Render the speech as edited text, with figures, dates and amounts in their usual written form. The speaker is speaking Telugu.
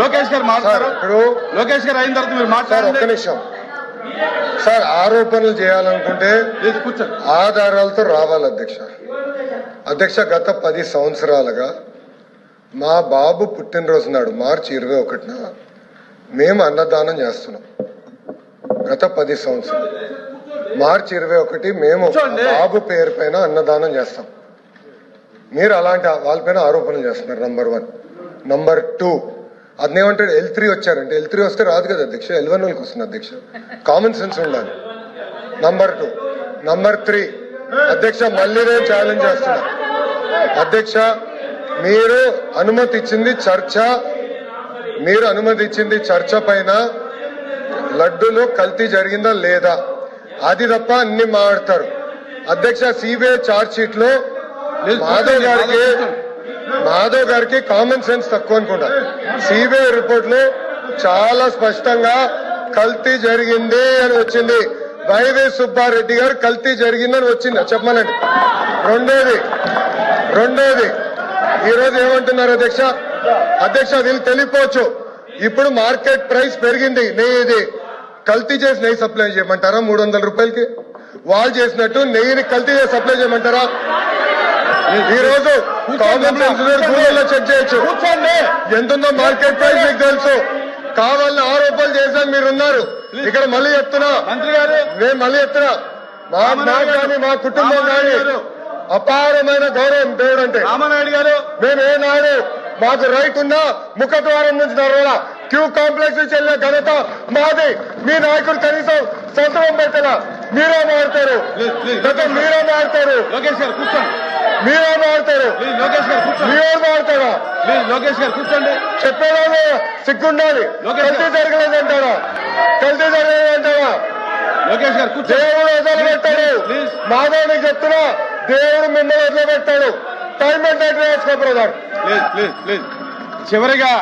లోకేష్ గారు మాట్లాడారు. లోకేష్ గారు అయిన తర్వాత మీరు మాట్లాడారు. ఒక్క నిమిషం సార్, ఆరోపణలు చేయాలనుకుంటే ఆధారాలతో రావాలి అధ్యక్ష. అధ్యక్ష, గత 10 సంవత్సరాలుగా మా బాబు పుట్టినరోజు నాడు మార్చి 21న మేము అన్నదానం చేస్తున్నాం. గత 10 సంవత్సరాలు మార్చి 21 మేము బాబు పేరు పైన అన్నదానం చేస్తాం. మీరు అలాంటి వాళ్ళపైన ఆరోపణలు చేస్తున్నారు. నంబర్ 1. నంబర్ 2, అదేమంటాడు L3 వచ్చారంటే L3 వస్తే రాదు కదా అధ్యక్ష, L1 వాళ్ళకి వస్తుంది అధ్యక్ష. కామన్ సెన్స్ ఉండాలి. నంబర్ 2. నంబర్ 3 అధ్యక్ష, మళ్ళీ నేను ఛాలెంజ్ చేస్తున్నా అధ్యక్ష, మీరు అనుమతి ఇచ్చింది చర్చ పైన లడ్డూలో కల్తీ జరిగిందా లేదా అది తప్ప అన్ని మాట్లాడతారు అధ్యక్ష. సిబిఐ ఛార్జ్ షీట్ లో మాధవ్ గారికి కామన్ సెన్స్ తక్కువ అనుకుంటా. సిబిఐ రిపోర్ట్ లో చాలా స్పష్టంగా కల్తీ జరిగింది అని వచ్చింది. వైవి సుబ్బారెడ్డి గారు కల్తీ జరిగిందని వచ్చింది చెప్పమనండి. రెండోది ఈ రోజు ఏమంటున్నారు అధ్యక్ష వీళ్ళు తెలియపోవచ్చు. ఇప్పుడు మార్కెట్ ప్రైస్ పెరిగింది. నెయ్యి కల్తీ చేసి నెయ్యి సప్లై చేయమంటారా 300 రూపాయలకి? వాళ్ళు చేసినట్టు నెయ్యిని కల్తీ చేసి సప్లై చేయమంటారా? ఈ రోజు కామన్ సెన్స్ గూగుల్లో చెక్ చేయొచ్చు ఎంతుందో మార్కెట్ ప్రైస్ మీకు తెలుసు. కావాలని ఆరోపణలు చేశాను మీరున్నారు ఇక్కడ. మళ్ళీ చెప్తున్నా నేను మా కుటుంబం కానీ అపారమైన గౌరవం దేవుడు అంటే. మేమేనాడు మాకు రైట్ ఉన్నా ముఖద్వారం నుంచి నడవాలా, క్యూ కాంప్లెక్స్ నుంచి వెళ్ళిన ఘనత మాది. మీ నాయకుడు కనీసం సంతకం పెట్టలా. మీరే మారుతారు చెప్పేవాళ్ళు సిగ్గుండాలి. కల్తీ జరగలేదంటారా? దేవుడు వదిలిపెట్టాడు. మాధవునికి చెప్తున్నా, దేవుడు మిమ్మల్ని వదిలిపెట్టాడు. టైం అంటే వేసుకో బ్రదర్. చివరిగా